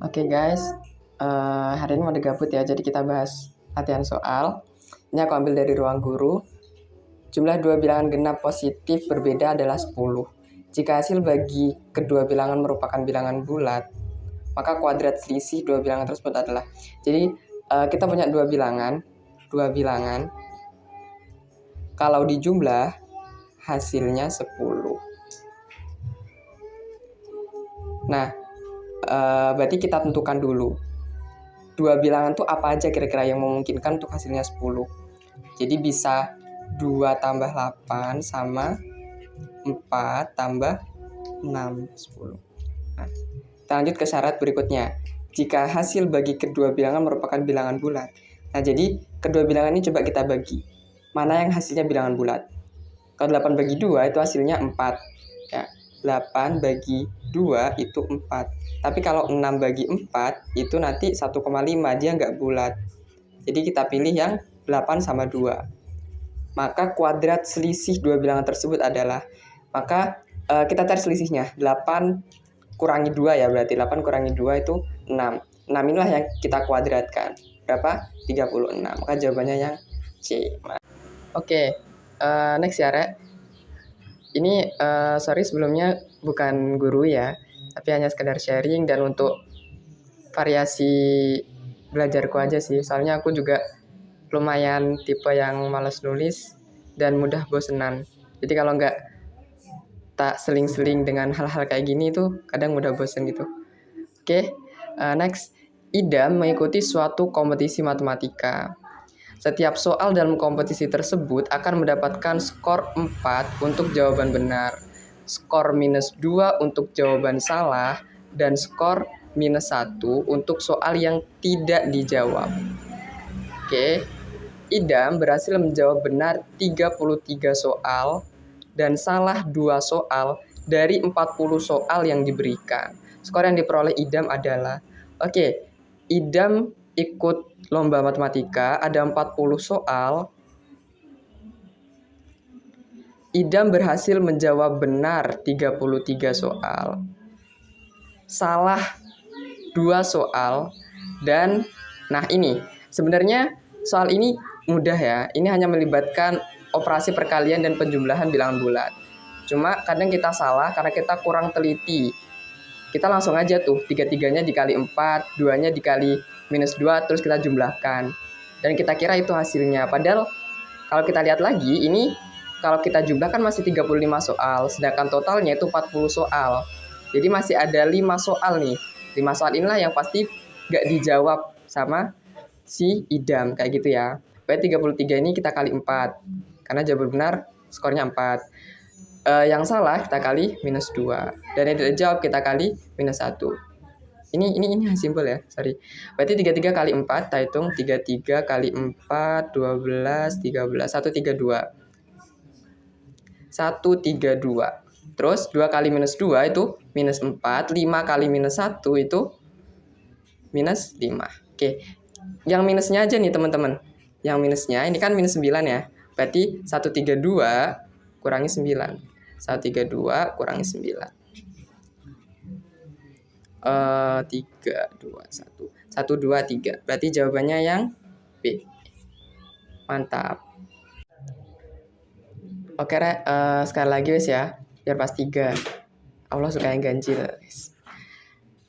Oke guys, hari ini mau digabut ya, jadi kita bahas latihan soal. Ini aku ambil dari ruang guru. Jumlah dua bilangan genap positif berbeda adalah 10. Jika hasil bagi kedua bilangan merupakan bilangan bulat, maka kuadrat selisih dua bilangan tersebut adalah. Jadi kita punya dua bilangan. Kalau dijumlah hasilnya 10. Nah, berarti kita tentukan dulu dua bilangan tuh apa aja kira-kira yang memungkinkan untuk hasilnya 10. Jadi bisa 2 tambah 8 sama 4 tambah 6, 10. Nah, kita lanjut ke syarat berikutnya. Jika hasil bagi kedua bilangan merupakan bilangan bulat. Nah, jadi kedua bilangan ini coba kita bagi. Mana yang hasilnya bilangan bulat? Kalau 8 bagi 2 itu hasilnya 4. Ya, 8 bagi 2 itu 4. Tapi kalau 6 bagi 4 itu nanti 1,5, dia nggak bulat. Jadi kita pilih yang 8 sama 2. Maka kuadrat selisih dua bilangan tersebut adalah, maka kita cari selisihnya. 8 kurangi 2 ya, berarti 8 kurangi 2 itu 6. 6 inilah yang kita kuadratkan. Berapa? 36. Maka jawabannya yang C. Oke, next ya, Rek. Ini sorry sebelumnya bukan guru ya, tapi hanya sekedar sharing dan untuk variasi belajarku aja sih. Soalnya aku juga lumayan tipe yang malas nulis dan mudah bosenan. Jadi kalau nggak tak seling-seling dengan hal-hal kayak gini tuh kadang mudah bosen gitu. Oke, next. Idam mengikuti suatu kompetisi matematika. Setiap soal dalam kompetisi tersebut akan mendapatkan skor 4 untuk jawaban benar, skor minus 2 untuk jawaban salah, dan skor minus 1 untuk soal yang tidak dijawab. Oke, Idam berhasil menjawab benar 33 soal dan salah 2 soal dari 40 soal yang diberikan. Skor yang diperoleh Idam adalah, oke, Idam ikut lomba matematika, ada 40 soal. Idam berhasil menjawab benar 33 soal. Salah 2 soal. Dan, nah ini, sebenarnya soal ini mudah ya. Ini hanya melibatkan operasi perkalian dan penjumlahan bilangan bulat. Cuma kadang kita salah karena kita kurang teliti. Kita langsung aja tuh, 3-3-nya dikali 4, 2-nya dikali minus 2, terus kita jumlahkan. Dan kita kira itu hasilnya. Padahal kalau kita lihat lagi, ini kalau kita jumlahkan masih 35 soal, sedangkan totalnya itu 40 soal. Jadi masih ada 5 soal nih. 5 soal inilah yang pasti nggak dijawab sama si Idam, kayak gitu ya. Berarti 33 ini kita kali 4, karena jawaban benar skornya 4. Yang salah kita kali minus 2. Dan yang tidak jawab kita kali minus 1. Ini simpel ya, sorry. Berarti 33 kali 4, kita hitung 33 kali 4, 12, 13, 132. 132. Terus 2 kali minus 2 itu minus 4, 5 kali minus 1 itu minus 5. Oke, yang minusnya aja nih teman-teman. Yang minusnya, ini kan minus 9 ya. Berarti 132 kurangi 9. 132 kurangi 9. 3, 2, 1. 1, 2, 3. Berarti jawabannya yang B. Mantap. Oke, Rek. Sekali lagi wes ya. Biar pas 3. Allah suka yang ganjil.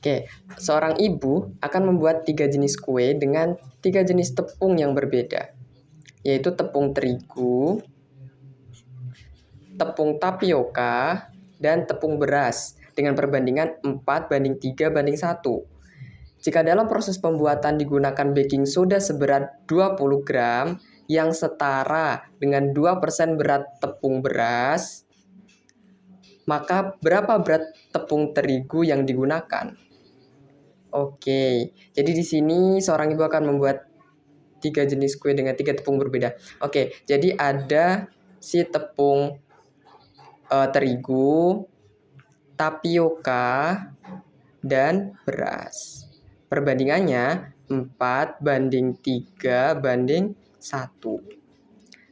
Oke, seorang ibu akan membuat 3 jenis kue dengan 3 jenis tepung yang berbeda. Yaitu tepung terigu, tepung tapioka, dan tepung beras dengan perbandingan 4:3:1. Jika dalam proses pembuatan digunakan baking soda seberat 20 gram yang setara dengan 2% berat tepung beras, maka berapa berat tepung terigu yang digunakan? Oke, jadi di sini seorang ibu akan membuat 3 jenis kue dengan 3 tepung berbeda. Oke, jadi ada si tepung terigu, tapioka, dan beras. Perbandingannya 4:3:1.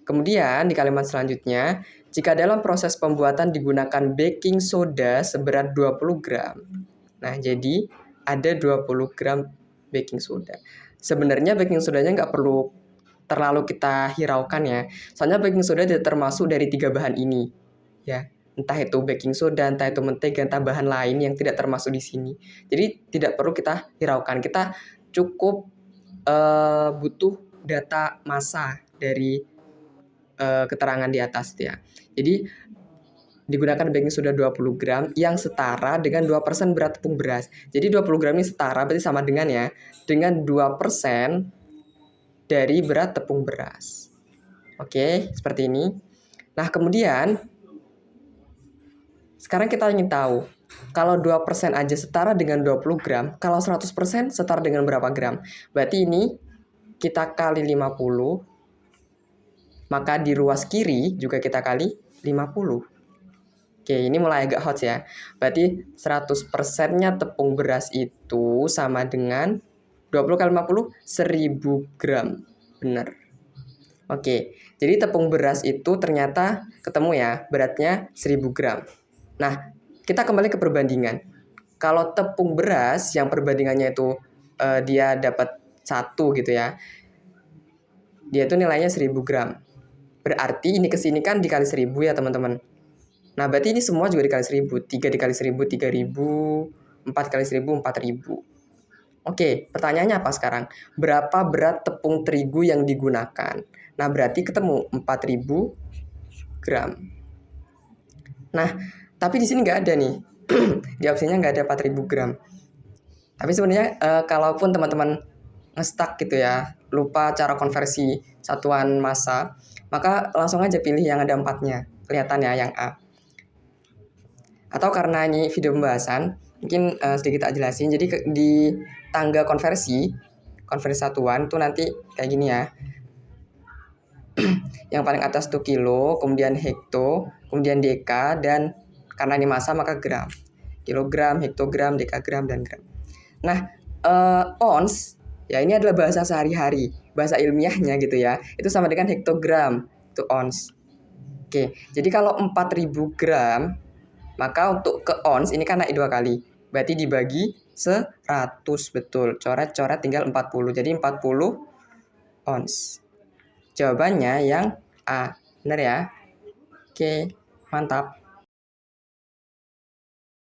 Kemudian di kalimat selanjutnya, jika dalam proses pembuatan digunakan baking soda seberat 20 gram. Nah, jadi ada 20 gram baking soda. Sebenarnya baking sodanya nggak perlu terlalu kita hiraukan ya. Soalnya baking soda tidak termasuk dari 3 bahan ini. Ya, entah itu baking soda, entah itu mentega, entah bahan lain yang tidak termasuk di sini. Jadi tidak perlu kita hiraukan. Kita cukup butuh data massa dari keterangan di atas ya. Jadi digunakan baking soda 20 gram yang setara dengan 2% berat tepung beras. Jadi 20 gram ini setara berarti sama dengan ya, dengan 2% dari berat tepung beras. Oke, seperti ini. Nah, kemudian sekarang kita ingin tahu, kalau 2% aja setara dengan 20 gram, kalau 100% setara dengan berapa gram? Berarti ini kita kali 50, maka di ruas kiri juga kita kali 50. Oke, ini mulai agak hot ya. Berarti 100%-nya tepung beras itu sama dengan 20 kali 50, 1000 gram. Benar. Oke, jadi tepung beras itu ternyata ketemu ya, beratnya 1000 gram. Nah, kita kembali ke perbandingan. Kalau tepung beras yang perbandingannya itu dia dapat 1 gitu ya, dia itu nilainya 1000 gram. Berarti ini kesini kan dikali 1000 ya teman-teman. Nah, berarti ini semua juga dikali 1000. 3 dikali 1000, 3000. 4 kali 1000, 4000. Oke, pertanyaannya apa sekarang? Berapa berat tepung terigu yang digunakan? Nah, berarti ketemu 4000 gram. Nah, tapi di sini nggak ada nih. Di opsinya nggak ada 4000 gram. Tapi sebenarnya kalaupun teman-teman ngestak gitu ya, lupa cara konversi satuan massa, maka langsung aja pilih yang ada 4-nya. Kelihatan ya yang A. Atau karena ini video pembahasan, mungkin sedikit tak jelasin. Jadi di tangga konversi satuan tuh nanti kayak gini ya. Yang paling atas tuh kilo, kemudian hekto, kemudian deka, dan karena ini massa maka gram. Kilogram, hektogram, dekagram, dan gram. Nah, ons, ya ini adalah bahasa sehari-hari, bahasa ilmiahnya gitu ya. Itu sama dengan hektogram, itu ons. Oke, jadi kalau 4000 gram, maka untuk ke ons ini kan naik 2 kali. Berarti dibagi 100, betul. Coret-coret tinggal 40. Jadi 40 ons. Jawabannya yang A. Benar ya? Oke, mantap.